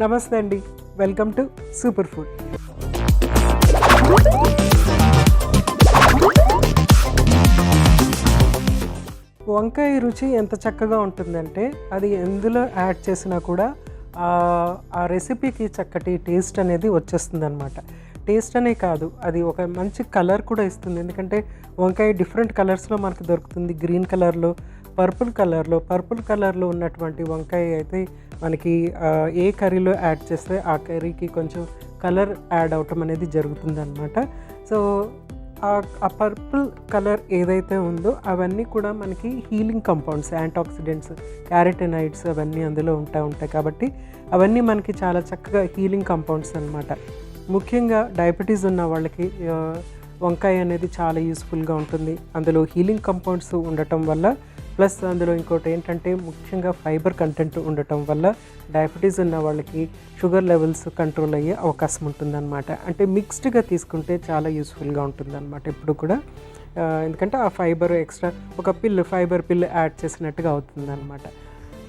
నమస్తే అండి, welcome to super food. వంకాయ రుచి ఎంత చక్కగా ఉంటుందంటే అది ఎందులో యాడ్ చేసినా కూడా ఆ రెసిపీకి చక్కటి టేస్ట్ అనేది వచ్చేస్తుంది అనమాట. టేస్ట్ అనే కాదు, అది ఒక మంచి కలర్ కూడా ఇస్తుంది. ఎందుకంటే వంకాయ డిఫరెంట్ కలర్స్లో మనకు దొరుకుతుంది. గ్రీన్ కలర్లో, పర్పుల్ కలర్లో ఉన్నటువంటి వంకాయ అయితే మనకి ఏ కర్రీలో యాడ్ చేస్తే ఆ కర్రీకి కొంచెం కలర్ యాడ్ అవటం అనేది జరుగుతుంది అనమాట. సో ఆ పర్పుల్ కలర్ ఏదైతే ఉందో అవన్నీ కూడా మనకి హీలింగ్ కంపౌండ్స్, యాంటాక్సిడెంట్స్, క్యారటినాయిడ్స్ అవన్నీ అందులో ఉంటాయి కాబట్టి అవన్నీ మనకి చాలా చక్కగా హీలింగ్ కంపౌండ్స్ అనమాట. ముఖ్యంగా డయాబెటీస్ ఉన్న వాళ్ళకి వంకాయ అనేది చాలా యూస్ఫుల్గా ఉంటుంది. అందులో హీలింగ్ కంపౌండ్స్ ఉండటం వల్ల, ప్లస్ అందులో ఇంకోటి ఏంటంటే ముఖ్యంగా ఫైబర్ కంటెంట్ ఉండటం వల్ల డయాబెటీస్ ఉన్న వాళ్ళకి షుగర్ లెవెల్స్ కంట్రోల్ అయ్యే అవకాశం ఉంటుందన్నమాట. అంటే మిక్స్డ్గా తీసుకుంటే చాలా యూస్ఫుల్గా ఉంటుందన్నమాట ఎప్పుడు కూడా. ఎందుకంటే ఆ ఫైబర్ ఎక్స్ట్రా ఒక ఫైబర్ పిల్ యాడ్ చేసినట్టుగా అవుతుందన్నమాట.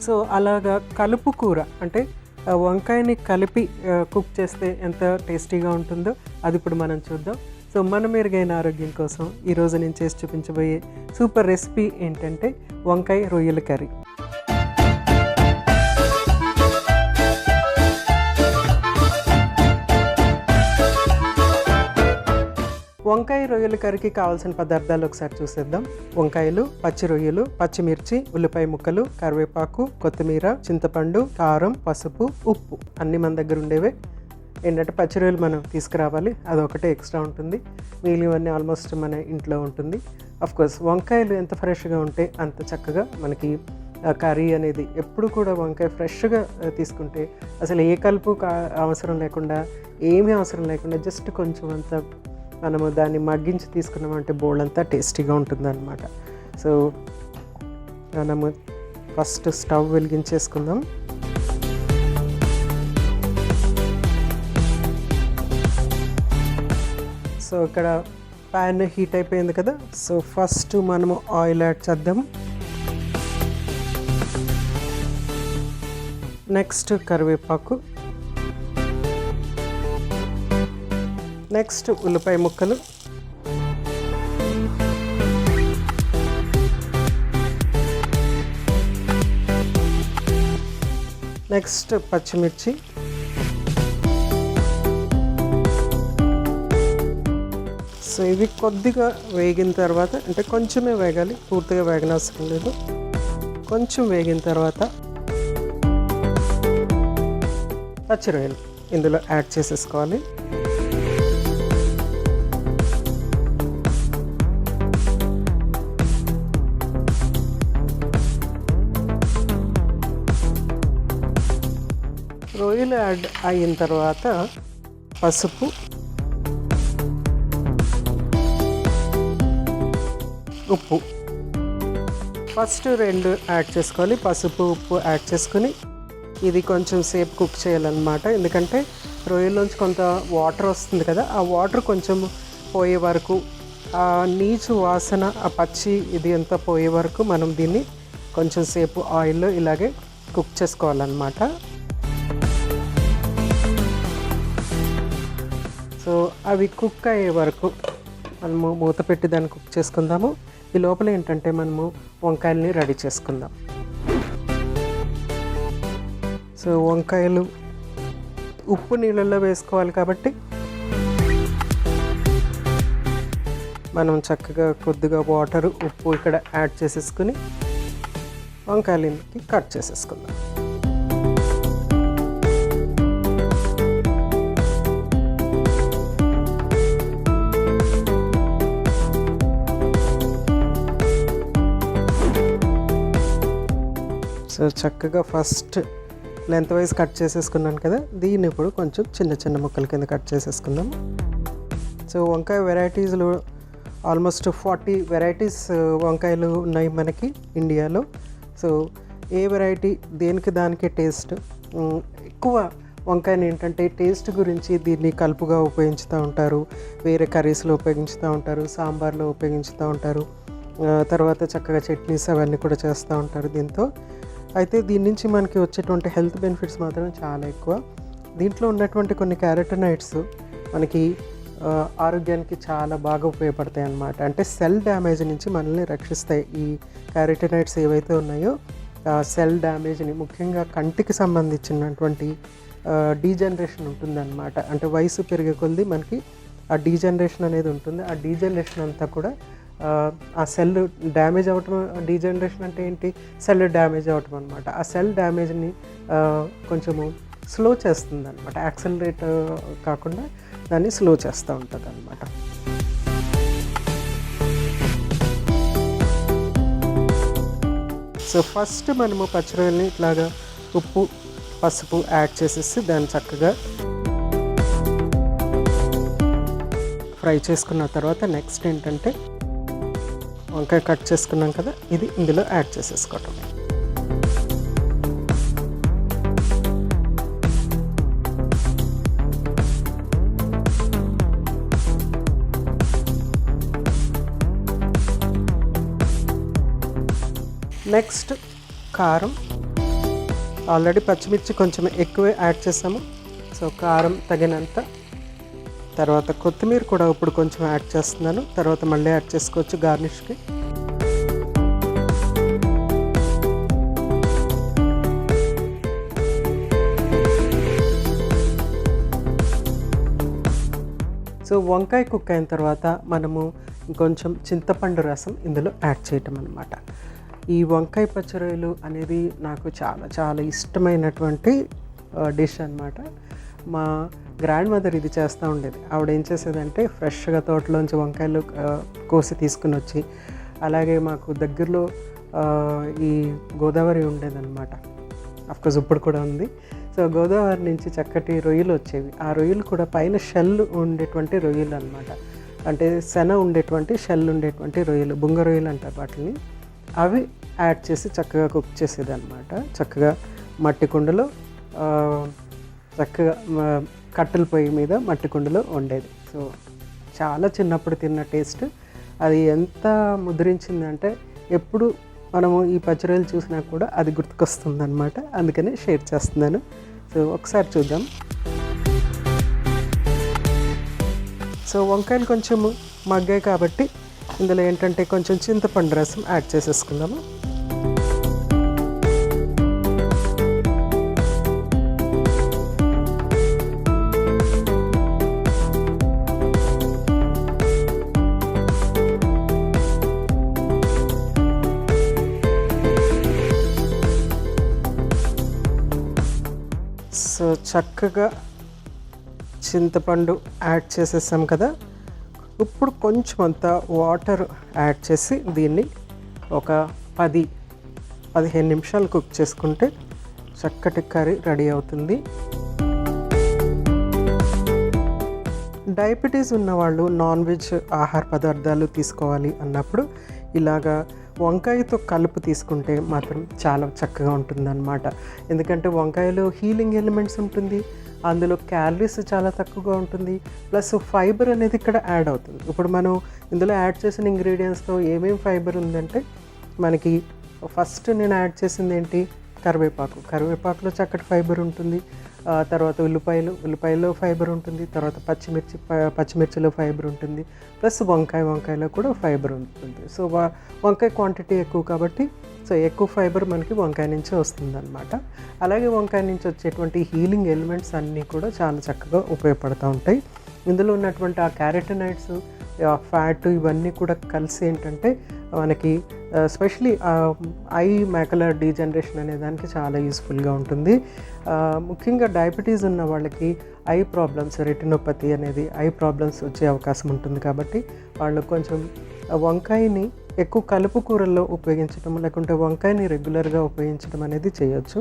సో అలాగా కలుపు కూర అంటే వంకాయని కలిపి కుక్ చేస్తే ఎంత టేస్టీగా ఉంటుందో అది ఇప్పుడు మనం చూద్దాం. సో మన మెరుగైన ఆరోగ్యం కోసం ఈరోజు నేను చేసి చూపించబోయే సూపర్ రెసిపీ ఏంటంటే వంకాయ రొయ్యల కర్రీ. వంకాయ రొయ్యల కర్రీకి కావాల్సిన పదార్థాలు ఒకసారి చూసేద్దాం. వంకాయలు, పచ్చి రొయ్యలు, పచ్చిమిర్చి, ఉల్లిపాయ ముక్కలు, కరివేపాకు, కొత్తిమీర, చింతపండు, కారం, పసుపు, ఉప్పు అన్నీ మన దగ్గర ఉండేవే. ఏంటంటే పచ్చి రొయ్యలు మనం తీసుకురావాలి, అదొకటే ఎక్స్ట్రా ఉంటుంది. మిగిలినవన్నీ ఆల్మోస్ట్ మన ఇంట్లో ఉంటుంది. అఫ్కోర్స్ వంకాయలు ఎంత ఫ్రెష్గా ఉంటే అంత చక్కగా మనకి కర్రీ అనేది ఎప్పుడు కూడా వంకాయ ఫ్రెష్గా తీసుకుంటే అసలు ఏ కలుపు అవసరం లేకుండా, ఏమీ అవసరం లేకుండా జస్ట్ కొంచెం అంత మనము దాన్ని మగ్గించి తీసుకున్నామంటే బోల్డంతా టేస్టీగా ఉంటుందన్నమాట. సో మనము ఫస్ట్ స్టవ్ వెలిగించేసుకుందాం. సో ఇక్కడ ప్యాన్ హీట్ అయిపోయింది కదా. సో ఫస్ట్ మనము ఆయిల్ యాడ్ చేద్దాం. నెక్స్ట్ కరివేపాకు, నెక్స్ట్ ఉల్లిపాయ ముక్కలు, నెక్స్ట్ పచ్చిమిర్చి, సో ఇవి కొద్దిగా వేగిన తర్వాత, అంటే కొంచెమే వేగాలి, పూర్తిగా వేగనవసరం లేదు. కొంచెం వేగిన తర్వాత పచ్చి రొయ్యలు ఇందులో యాడ్ చేసేసుకోవాలి. రొయ్యలు యాడ్ అయిన తర్వాత పసుపు, ఉప్పు ఫస్ట్ 2 యాడ్ చేసుకోవాలి. పసుపు, ఉప్పు యాడ్ చేసుకుని ఇది కొంచెం సేపు కుక్ చేయాలన్నమాట. ఎందుకంటే రొయ్యల్లోంచి కొంత వాటర్ వస్తుంది కదా, ఆ వాటర్ కొంచెం పోయే వరకు, ఆ నీచు వాసన, ఆ పచ్చి ఇది అంతా పోయే వరకు మనం దీన్ని కొంచెం సేపు ఆయిల్లో ఇలాగే కుక్ చేసుకోవాలన్నమాట. సో అవి కుక్ అయ్యే వరకు మనము మూత పెట్టి దాన్ని కుక్ చేసుకుందాము. ఈ లోపల ఏంటంటే మనము వంకాయలని రెడీ చేసుకుందాం. సో వంకాయలు ఉప్పు నీళ్ళల్లో వేసుకోవాలి కాబట్టి మనం చక్కగా కొద్దిగా వాటర్, ఉప్పు ఇక్కడ యాడ్ చేసేసుకుని వంకాయలకి కట్ చేసేసుకుందాం. సో చక్కగా ఫస్ట్ లెంత్ వైజ్ కట్ చేసేసుకున్నాను కదా, దీన్ని ఇప్పుడు కొంచెం చిన్న చిన్న ముక్కల కింద కట్ చేసేసుకుందాం. సో వంకాయ వెరైటీస్లో ఆల్మోస్ట్ 40 వెరైటీస్ వంకాయలు ఉన్నాయి మనకి ఇండియాలో. సో ఏ వెరైటీ దేనికి దానికి టేస్ట్ ఎక్కువ. వంకాయని ఏంటంటే టేస్ట్ గురించి దీన్ని కలుపుగా ఉపయోగించుతూ ఉంటారు, వేరే కర్రీస్లో ఉపయోగించుతూ ఉంటారు, సాంబార్లో ఉపయోగించుతూ ఉంటారు, తర్వాత చక్కగా చట్నీస్ అవన్నీ కూడా చేస్తూ ఉంటారు దీంతో. అయితే దీని నుంచి మనకి వచ్చేటువంటి హెల్త్ బెనిఫిట్స్ మాత్రం చాలా ఎక్కువ. దీంట్లో ఉన్నటువంటి కొన్ని క్యారోటినాయిడ్స్ మనకి ఆరోగ్యానికి చాలా బాగా ఉపయోగపడతాయి అన్నమాట. అంటే సెల్ డ్యామేజ్ నుంచి మనల్ని రక్షిస్తాయి. ఈ క్యారోటినాయిడ్స్ ఏవైతే ఉన్నాయో సెల్ డ్యామేజ్ని, ముఖ్యంగా కంటికి సంబంధించినటువంటి డీజనరేషన్ ఉంటుందన్నమాట. అంటే వయసు పెరిగే కొద్దీ మనకి ఆ డీజనరేషన్ అనేది ఉంటుంది. ఆ డీజనరేషన్ అంతా కూడా ఆ సెల్ డ్యామేజ్ అవ్వటం. డీజనరేషన్ అంటే ఏంటి? సెల్ డ్యామేజ్ అవ్వటం అనమాట. ఆ సెల్ డ్యామేజ్ని కొంచెము స్లో చేస్తుంది అనమాట. యాక్సలరేట్ కాకుండా దాన్ని స్లో చేస్తూ ఉంటుంది అనమాట. సో ఫస్ట్ మనము పచ్చిరొయ్యల్ని ఇట్లాగా ఉప్పు, పసుపు యాడ్ చేసేసి దాన్ని చక్కగా ఫ్రై చేసుకున్న తర్వాత నెక్స్ట్ ఏంటంటే వంకాయ కట్ చేసుకున్నాం కదా, ఇది ఇందులో యాడ్ చేసేసుకోవటం. నెక్స్ట్ కారం. ఆల్రెడీ పచ్చిమిర్చి కొంచెం ఎక్కువే యాడ్ చేసాము, సో కారం తగినంత. తర్వాత కొత్తిమీర కూడా ఇప్పుడు కొంచెం యాడ్ చేస్తున్నాను, తర్వాత మళ్ళీ యాడ్ చేసుకోవచ్చు గార్నిష్కి. సో వంకాయ కుక్ అయిన తర్వాత మనము కొంచెం చింతపండు రసం ఇందులో యాడ్ చేయటం అన్నమాట. ఈ వంకాయ పచ్చిరొయ్యలు అనేది నాకు చాలా చాలా ఇష్టమైనటువంటి డిష్ అన్నమాట. మా గ్రాండ్ మదర్ ఇది చేస్తూ ఉండేది. ఆవిడ ఏం చేసేదంటే ఫ్రెష్గా తోటలోంచి వంకాయలు కోసి తీసుకుని వచ్చి, అలాగే మాకు దగ్గరలో ఈ గోదావరి ఉండేదన్నమాట. అఫ్కోర్స్ ఇప్పుడు కూడా ఉంది. సో గోదావరి నుంచి చక్కటి రొయ్యలు వచ్చేవి. ఆ రొయ్యలు కూడా పైన షెల్ ఉండేటువంటి రొయ్యలు అనమాట. అంటే శన ఉండేటువంటి షెల్ ఉండేటువంటి రొయ్యలు, బుంగ రొయ్యలు అంటారు వాటిని. అవి యాడ్ చేసి చక్కగా కుక్ చేసేది అనమాట. చక్కగా మట్టి కుండలో, చక్కగా కట్టెల పొయ్యి మీద మట్టి కుండలో వండేది. సో చాలా చిన్నప్పుడు తిన్న టేస్ట్ అది ఎంత ముద్రించిందంటే ఎప్పుడు మనము ఈ పచ్చిరొయ్యలు చూసినా కూడా అది గుర్తుకొస్తుంది అనమాట. అందుకని షేర్ చేస్తున్నాను. సో ఒకసారి చూద్దాం. సో వంకాయలు కొంచెం మగ్గాయి కాబట్టి ఇందులో ఏంటంటే కొంచెం చింతపండు రసం యాడ్ చేసేసుకుందాము. సో చక్కగా చింతపండు యాడ్ చేసేసాం కదా. ఇప్పుడు కొంచెం అంతా వాటర్ యాడ్ చేసి దీన్ని ఒక 10-15 నిమిషాలు కుక్ చేసుకుంటే చక్కటి కర్రీ రెడీ అవుతుంది. డయాబెటీస్ ఉన్నవాళ్ళు నాన్ వెజ్ ఆహార పదార్థాలు తీసుకోవాలి అన్నప్పుడు ఇలాగా వంకాయతో కలుపు తీసుకుంటే మాత్రం చాలా చక్కగా ఉంటుందన్నమాట. ఎందుకంటే వంకాయలో హీలింగ్ ఎలిమెంట్స్ ఉంటుంది, అందులో క్యాలరీస్ చాలా తక్కువగా ఉంటుంది, ప్లస్ ఫైబర్ అనేది ఇక్కడ యాడ్ అవుతుంది. ఇప్పుడు మనం ఇందులో యాడ్ చేసిన ఇంగ్రీడియంట్స్తో ఏమేమి ఫైబర్ ఉందంటే మనకి ఫస్ట్ నేను యాడ్ చేసింది ఏంటి, కరివేపాకులో చక్కటి ఫైబర్ ఉంటుంది. తర్వాత ఉల్లిపాయలో ఫైబర్ ఉంటుంది. తర్వాత పచ్చిమిర్చిలో ఫైబర్ ఉంటుంది. ప్లస్ వంకాయలో కూడా ఫైబర్ ఉంటుంది. సో వంకాయ క్వాంటిటీ ఎక్కువ కాబట్టి సో ఎక్కువ ఫైబర్ మనకి వంకాయ నుంచి వస్తుందన్నమాట. అలాగే వంకాయ నుంచి వచ్చేటువంటి హీలింగ్ ఎలిమెంట్స్ అన్నీ కూడా చాలా చక్కగా ఉపయోగపడుతూ ఉంటాయి. ఇందులో ఉన్నటువంటి ఆ క్యారోటినాయిడ్స్, ఫ్యాట్ ఇవన్నీ కూడా కలిసి ఏంటంటే మనకి స్పెషలీ ఐ మ్యాకులర్ డీజనరేషన్ అనే దానికి చాలా యూస్ఫుల్గా ఉంటుంది. ముఖ్యంగా డయాబెటీస్ ఉన్న వాళ్ళకి ఐ ప్రాబ్లమ్స్, రెటినోపతి అనేది ఐ ప్రాబ్లమ్స్ వచ్చే అవకాశం ఉంటుంది. కాబట్టి వాళ్ళు కొంచెం వంకాయని ఎక్కువ కలుపు కూరల్లో ఉపయోగించడం, లేకుంటే వంకాయని రెగ్యులర్గా ఉపయోగించడం అనేది చేయొచ్చు.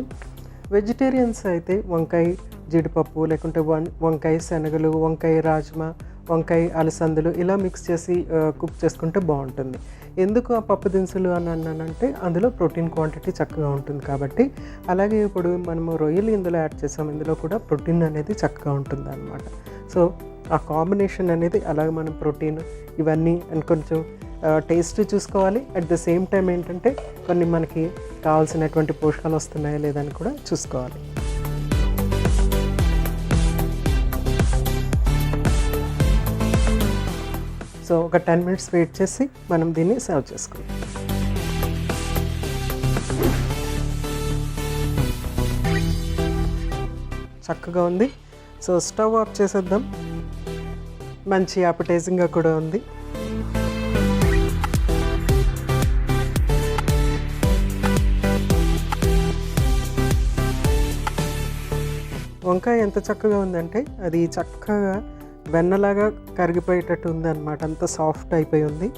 వెజిటేరియన్స్ అయితే వంకాయ జీడిపప్పు, లేకుంటే వంకాయ శనగలు, వంకాయ రాజ్మా, వంకాయ అలసందలు ఇలా మిక్స్ చేసి కుక్ చేసుకుంటే బాగుంటుంది. ఎందుకు ఆ పప్పు దినుసులు అని అన్నానంటే అందులో ప్రోటీన్ క్వాంటిటీ చక్కగా ఉంటుంది కాబట్టి. అలాగే ఇప్పుడు మనము రొయ్యలు ఇందులో యాడ్ చేసాం, ఇందులో కూడా ప్రోటీన్ అనేది చక్కగా ఉంటుంది అన్నమాట. సో ఆ కాంబినేషన్ అనేది అలాగే మనం ప్రోటీన్ ఇవన్నీ అండ్ కొంచెం టేస్ట్ చూసుకోవాలి. అట్ ద సేమ్ టైం ఏంటంటే కొన్ని మనకి కావాల్సినటువంటి పోషకాలు వస్తున్నాయా లేదని కూడా చూసుకోవాలి. సో ఒక 10 మినిట్స్ వెయిట్ చేసి మనం దీన్ని సర్వ్ చేసుకుందాం. చక్కగా ఉంది. సో స్టవ్ ఆఫ్ చేసేద్దాం. మంచి అపటైజింగ్గా కూడా ఉంది. వంకాయ ఎంత చక్కగా ఉందంటే అది చక్కగా వెన్నలాగా కరిగిపోయేటట్టు ఉందన్నమాట. అంత సాఫ్ట్ అయిపోయి ఉంది.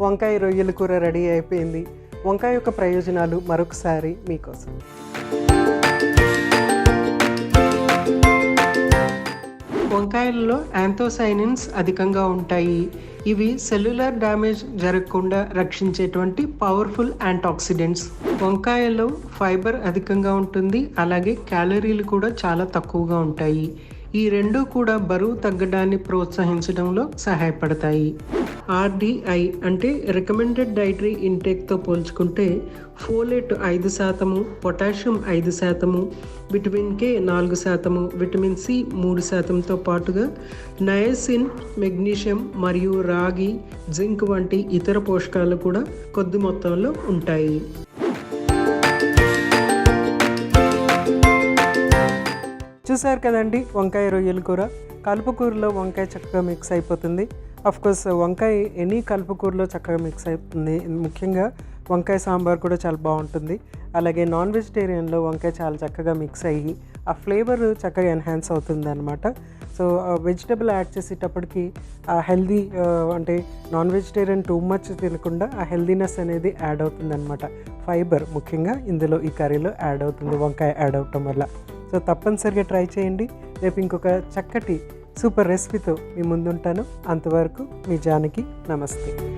వంకాయ రొయ్యల కూర రెడీ అయిపోయింది. వంకాయ యొక్క ప్రయోజనాలు మరొకసారి మీకోసం. వంకాయలలో యాంథోసైనిన్స్ అధికంగా ఉంటాయి. ఇవి సెల్యులర్ డ్యామేజ్ జరగకుండా రక్షించేటువంటి పవర్ఫుల్ యాంటాక్సిడెంట్స్. వంకాయలో ఫైబర్ అధికంగా ఉంటుంది, అలాగే క్యాలరీలు కూడా చాలా తక్కువగా ఉంటాయి. ఈ రెండు కూడా బరువు తగ్గడాన్ని ప్రోత్సహించడంలో సహాయపడతాయి. RDI అంటే రికమెండెడ్ డైటరీ ఇంటేక్తో పోల్చుకుంటే folate 5%, potassium 5%, vitamin K 4%, vitamin C 3%తో పాటుగా నయసిన్, మెగ్నీషియం మరియు రాగి, జింక్ వంటి ఇతర పోషకాలు కూడా కొద్ది మొత్తంలో ఉంటాయి. చూసారు కదండి వంకాయ రొయ్యల కూర. కలుపుకూరలో వంకాయ చక్కగా మిక్స్ అయిపోతుంది. కోర్స్ వంకాయ ఎనీ కలుపుకూరలో చక్కగా మిక్స్ అవుతుంది. ముఖ్యంగా వంకాయ సాంబార్ కూడా చాలా బాగుంటుంది. అలాగే నాన్ వెజిటేరియన్లో వంకాయ చాలా చక్కగా మిక్స్ అయ్యి ఆ ఫ్లేవర్ చక్కగా ఎన్హాన్స్ అవుతుంది అనమాట. సో వెజిటబుల్ యాడ్ చేసేటప్పటికి ఆ హెల్దీ అంటే నాన్ వెజిటేరియన్ టూ మచ్ తినకుండా ఆ హెల్దీనెస్ అనేది యాడ్ అవుతుంది అనమాట. ఫైబర్ ముఖ్యంగా ఇందులో ఈ కర్రీలో యాడ్ అవుతుంది వంకాయ యాడ్ అవటం వల్ల. సో తప్పనిసరిగా ట్రై చేయండి. రేపు ఇంకొక చక్కటి సూపర్ రెసిపీతో మీ ముందుంటాను. అంతవరకు మీ జానకి. నమస్తే.